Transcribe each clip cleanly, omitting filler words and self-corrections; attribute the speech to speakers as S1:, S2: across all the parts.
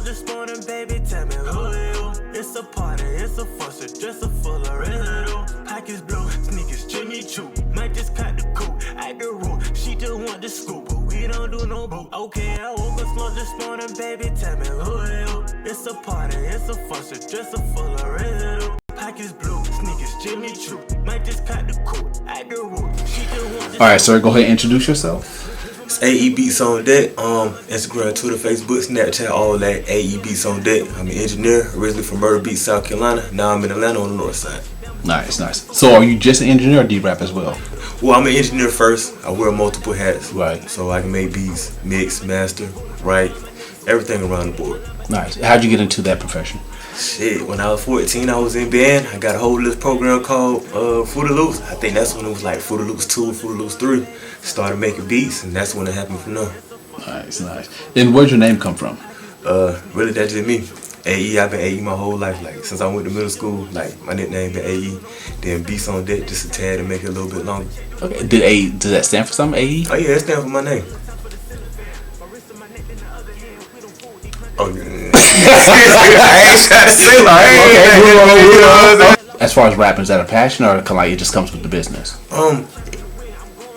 S1: this morning, baby, tell me who you. It's a party, it's a fuss, a dresser full of residue. Pockets blue, sneakers, Jimmy Choo. Might just cut the coupe at the room. She just want the scoop, but we don't do no boo. Okay, I woke up slow this morning, baby, tell me who you. It's a party, it's a fuss, a dresser full of residue. Pockets blue, sneakers, Jimmy Choo. Might just cut the coupe at the room. She just want the
S2: Alright, sir, go ahead and introduce yourself.
S3: It's AE Beats on Deck. Instagram, Twitter, Facebook, Snapchat, all that. AE Beats on Deck. I'm an engineer, originally from Myrtle Beach, South Carolina. Now I'm in Atlanta on the north side.
S2: Nice. So are you just an engineer or do you rap as well?
S3: Well, I'm an engineer first. I wear multiple hats.
S2: Right.
S3: So I can make beats, mix, master, write, everything around the board.
S2: Nice. How'd you get into that profession?
S3: Shit, when I was 14, I was in band. I got a whole little program called Fruity Loops. I think that's when it was like Fruity Loops 2, Fruity Loops 3. Started making beats, and that's when it happened from there.
S2: Nice. Then where'd your name come from?
S3: Really, that's just me. AE, I've been AE my whole life. Like, since I went to middle school, like, my nickname been AE. Then Beats on Deck, just a tad to make it a little bit longer.
S2: Okay. Does that stand for something, AE?
S3: Oh, yeah, it stands for my name. Oh, yeah. I ain't trying to say like,
S2: Okay. As far as rapping, is that a passion or kind of like it just comes with the business?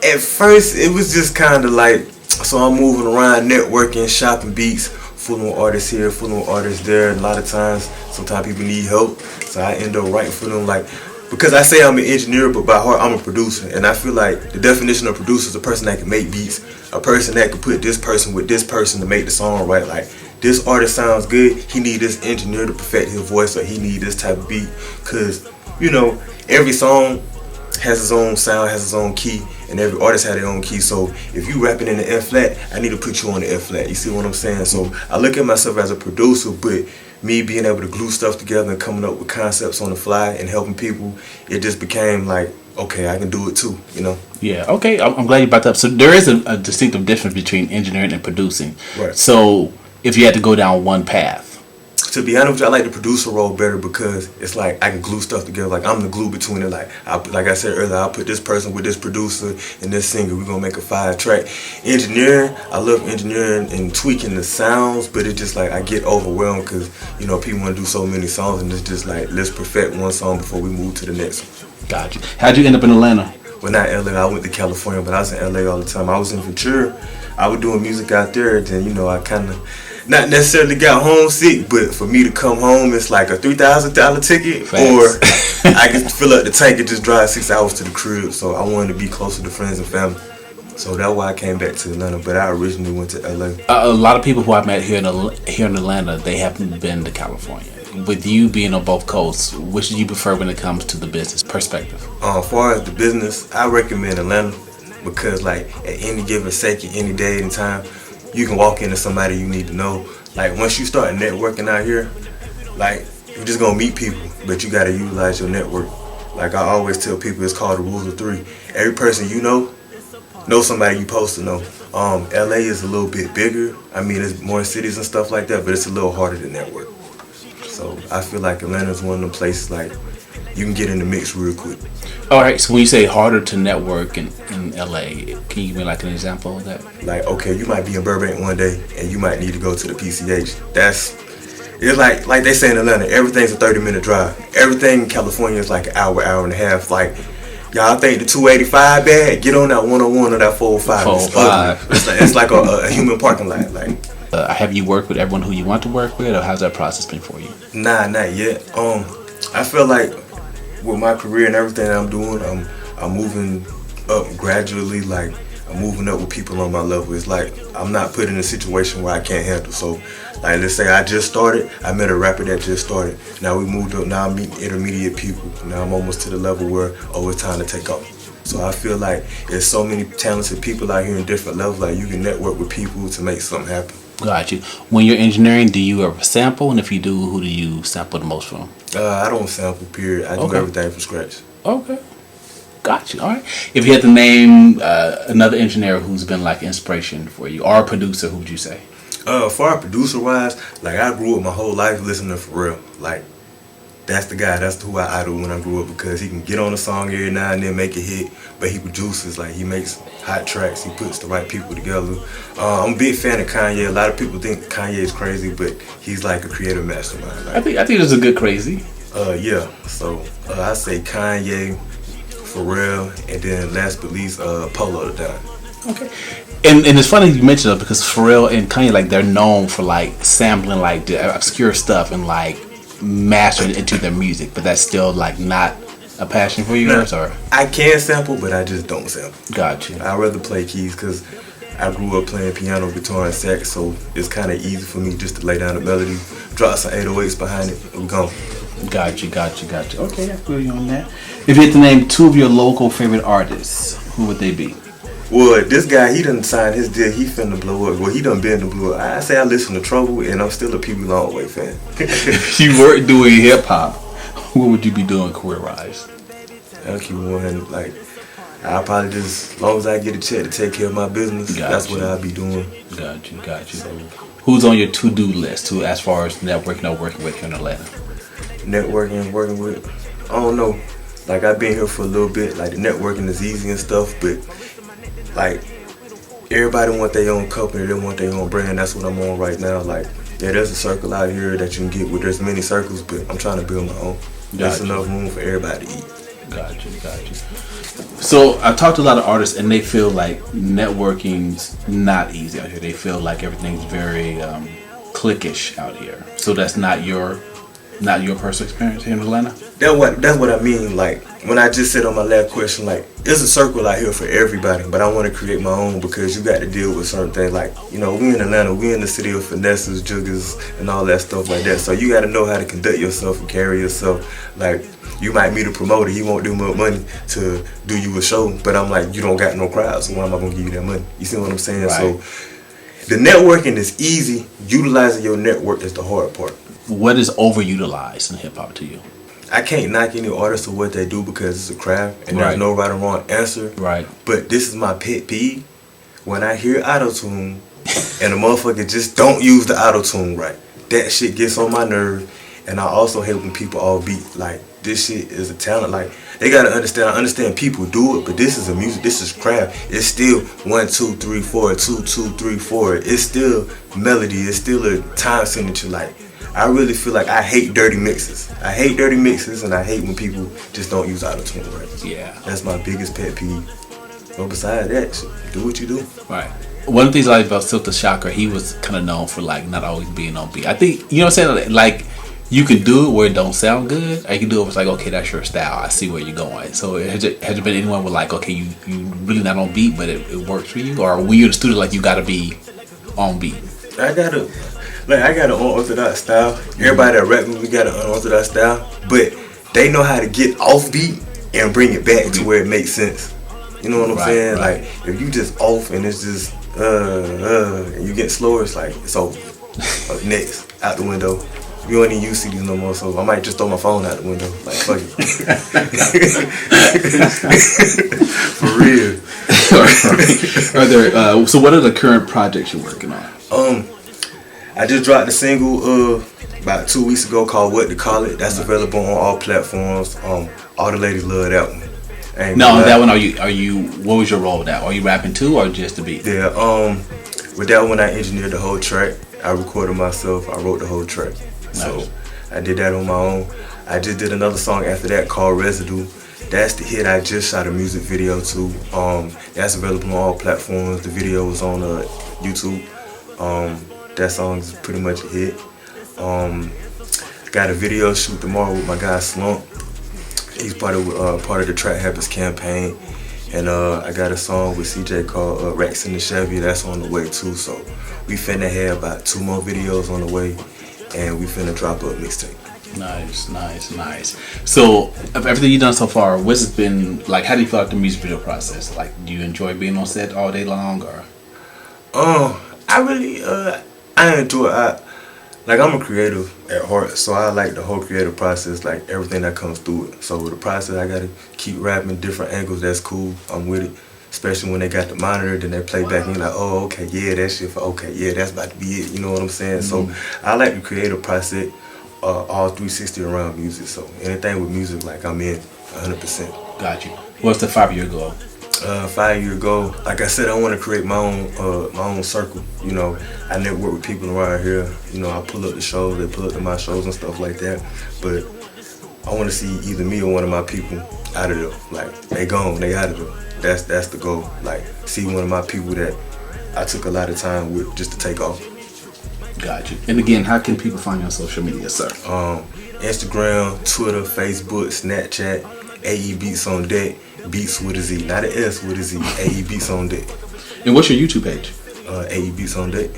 S3: At first, it was just kind of like, so I'm moving around, networking, shopping beats, fooling with artists here, fooling with artists there. And a lot of times, sometimes people need help, so I end up writing for them. Like, because I say I'm an engineer, but by heart I'm a producer. And I feel like the definition of producer is a person that can make beats, a person that can put this person with this person to make the song right. Like, this artist sounds good, he need this engineer to perfect his voice, or he need this type of beat. Cause, you know, every song has its own sound, has its own key, and every artist has their own key. So if you rapping in the F flat, I need to put you on the F flat. You see what I'm saying? So I look at myself as a producer, but me being able to glue stuff together and coming up with concepts on the fly and helping people, it just became like, okay, I can do it too, you know?
S2: Yeah, okay. I'm glad you brought that up. So there is a distinctive difference between engineering and producing.
S3: Right.
S2: So if you had to go down one path.
S3: To be honest with you, I like the producer role better because it's like I can glue stuff together. Like, I'm the glue between it. Like I said earlier, I'll put this person with this producer and this singer. We're going to make a 5-track. Engineering, I love engineering and tweaking the sounds, but it's just like I get overwhelmed because, you know, people want to do so many songs, and it's just like, let's perfect one song before we move to the next one.
S2: Got you. How'd you end up in Atlanta?
S3: Well, not LA. I went to California, but I was in LA all the time. I was in Ventura. I was doing music out there. Then, you know, I kind of not necessarily got homesick, but for me to come home, it's like a $3,000 ticket.
S2: Facts.
S3: Or I can fill up the tank and just drive 6 hours to the crib. So I wanted to be closer to friends and family. So that's why I came back to Atlanta, but I originally went to LA.
S2: A lot of people who I've met here in Atlanta, they haven't been to California. With you being on both coasts, which do you prefer when it comes to the business perspective?
S3: As far as the business, I recommend Atlanta because, like, at any given second, any day and time, you can walk into somebody you need to know. Like, once you start networking out here, like, you're just gonna meet people, but you gotta utilize your network. Like I always tell people, it's called the rules of 3. Every person you know somebody you supposed to know. LA is a little bit bigger. I mean, there's more cities and stuff like that, but it's a little harder to network. So I feel like Atlanta is one of them places like you can get in the mix real quick.
S2: All right, so when you say harder to network in LA, can you give me like an example of that?
S3: Like, okay, you might be in Burbank one day and you might need to go to the PCH. It's like they say in Atlanta, everything's a 30-minute drive. Everything in California is like an hour, hour and a half. Like, y'all think the 285 bad? Get on that 101 or that 405.
S2: 405.
S3: It's like a human parking lot. Like,
S2: have you worked with everyone who you want to work with, or how's that process been for you?
S3: Nah, not yet. I feel like with my career and everything I'm doing, I'm moving up gradually. Like, I'm moving up with people on my level. It's like I'm not put in a situation where I can't handle. So, like, let's say I just started. I met a rapper that just started. Now we moved up. Now I'm meeting intermediate people. Now I'm almost to the level where, it's time to take off. So I feel like there's so many talented people out here in different levels. Like, you can network with people to make something happen.
S2: Got you. When you're engineering, do you ever sample? And if you do, who do you sample the most from?
S3: I don't sample, period. I do everything from scratch.
S2: Okay. Got you. All right. If you had to name another engineer who's been like inspiration for you, or a producer, who would you say?
S3: Far producer wise, like, I grew up my whole life listening to Pharrell. Like, that's the guy. That's who I idol when I grew up because he can get on a song every now and then, make a hit, but he produces. Like, he makes hot tracks. He puts the right people together. I'm a big fan of Kanye. A lot of people think Kanye is crazy, but he's like a creative mastermind. Like,
S2: I think it's a good crazy.
S3: yeah. So I say Kanye, Pharrell, and then last but least, Polo the Don.
S2: Okay. And it's funny you mentioned it because Pharrell and Kanye, like, they're known for like sampling like the obscure stuff and like mastering it into their music, but that's still like not a passion for yours, or?
S3: I can sample, but I just don't sample.
S2: Gotcha.
S3: I'd rather play keys because I grew up playing piano, guitar, and sax, so it's kind of easy for me just to lay down the melody, drop some 808s behind it, and we're gone.
S2: Gotcha. Okay, I feel you on that. If you had to name 2 of your local favorite artists, who would they be?
S3: Well, this guy, he done signed his deal. He finna blow up. Well, he done been to blow up. I say I listen to Trouble, and I'm still a Pee Wee Longway fan.
S2: You weren't doing hip hop. What would you be doing career-wise?
S3: I'll keep one. Like, I'll probably just, as long as I get a check to take care of my business, that's what I'll be doing.
S2: Got you. Who's on your to-do list as far as networking or working with here in Atlanta?
S3: Networking, working with, I don't know. Like, I've been here for a little bit. Like, the networking is easy and stuff, but like, everybody want their own company, they want their own brand. That's what I'm on right now. Like, yeah, there's a circle out here that you can get with. There's many circles, but I'm trying to build my own. There's enough room for everybody to eat.
S2: Gotcha. So I talked to a lot of artists, and they feel like networking's not easy out here. They feel like everything's very cliquish out here. So that's not your personal experience here in Atlanta?
S3: That's what I mean. Like, when I just said on my last question, like, there's a circle out here for everybody, but I want to create my own because you got to deal with certain things. Like, you know, we in Atlanta, we in the city of finesses, juggers, and all that stuff like that. So you got to know how to conduct yourself and carry yourself. Like, you might meet a promoter, he won't do more money to do you a show, but I'm like, you don't got no crowd, so why am I going to give you that money? You see what I'm saying?
S2: Right.
S3: So the networking is easy. Utilizing your network is the hard part.
S2: What is overutilized in hip hop to you?
S3: I can't knock any artist for what they do because it's a craft and there's no right or wrong answer.
S2: Right.
S3: But this is my pet peeve. When I hear auto-tune and a motherfucker just don't use the auto-tune right, that shit gets on my nerve. And I also hate when people all beat. Like, this shit is a talent. Like, they gotta understand. I understand people do it, but this is a music. This is craft. It's still 1, 2, 3, 4, 2, 2, 3, 4. It's still melody. It's still a time signature. Like, I really feel like I hate dirty mixes. I hate dirty mixes, and I hate when people just don't use auto-tune right.
S2: Yeah.
S3: That's my biggest pet peeve. But besides that, shit, do what you do.
S2: Right. One of the things I like about Silk the Shocker, he was kind of known for like not always being on beat. I think, you know what I'm saying? Like, you can do it where it don't sound good, or you can do it where it's like, okay, that's your style. I see where you're going. So has there been anyone with like, okay, you really not on beat, but it works for you? Or when you're in the studio, like, you got to be on beat?
S3: I got an unorthodox style. Everybody that rap with me got an unorthodox style, but they know how to get off beat and bring it back to where it makes sense. You know what I'm saying? Right. Like, if you just off and it's just and you get slower, it's like, it's over. Next, out the window. We don't even use CDs no more, so I might just throw my phone out the window. Like, fuck it. For real.
S2: Are there? So, what are the current projects you're working on?
S3: I just dropped a single about 2 weeks ago called "What to Call It." That's available on all platforms. All the ladies love that one.
S2: No, that one. Are you? What was your role with that? Are you rapping too, or just the beat?
S3: Yeah. With that one, I engineered the whole track. I recorded myself. I wrote the whole track. Nice. So I did that on my own. I just did another song after that called Residue. That's the hit I just shot a music video to. That's available on all platforms. The video was on YouTube. That song's pretty much a hit. Got a video shoot tomorrow with my guy Slump. He's part of the Trap Habits campaign. And I got a song with CJ called Rex in the Chevy. That's on the way too. So we finna have about 2 more videos on the way. And we finna drop a mixtape.
S2: Nice. So, of everything you've done so far, what's it been like? How do you feel like the music video process? Like, do you enjoy being on set all day long, or?
S3: I really, I enjoy it. Like, I'm a creative at heart, so I like the whole creative process, like everything that comes through it. So with the process, I gotta keep rapping different angles. That's cool. I'm with it. Especially when they got the monitor, then they play back and you're like, oh, okay, yeah, that shit for okay, yeah, that's about to be it. You know what I'm saying? Mm-hmm. So I like the creative process. all 360 around music. So anything with music, like I'm in 100%.
S2: Got you. What's the 5-year goal?
S3: 5-year goal, like I said, I want to create my own circle. You know, I network with people around here. You know, I pull up the shows, they pull up to my shows and stuff like that. But I want to see either me or one of my people out of there. Like, they gone, they out of there. That's the goal. Like, see one of my people that I took a lot of time with just to take off.
S2: Got you. And again, how can people find you on social media, sir?
S3: Instagram, Twitter, Facebook, Snapchat, AE Beats on Deck. Beats with a Z, not an S, with a Z. AE Beats on Deck.
S2: And what's your YouTube page?
S3: AE Beats on Deck.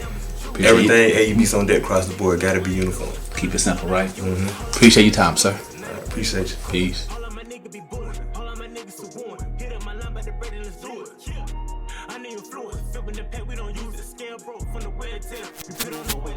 S2: Appreciate
S3: Everything AE Beats on Deck across the board. Gotta be uniform.
S2: Keep it simple, right? Appreciate your time, sir.
S3: Appreciate you.
S2: Peace.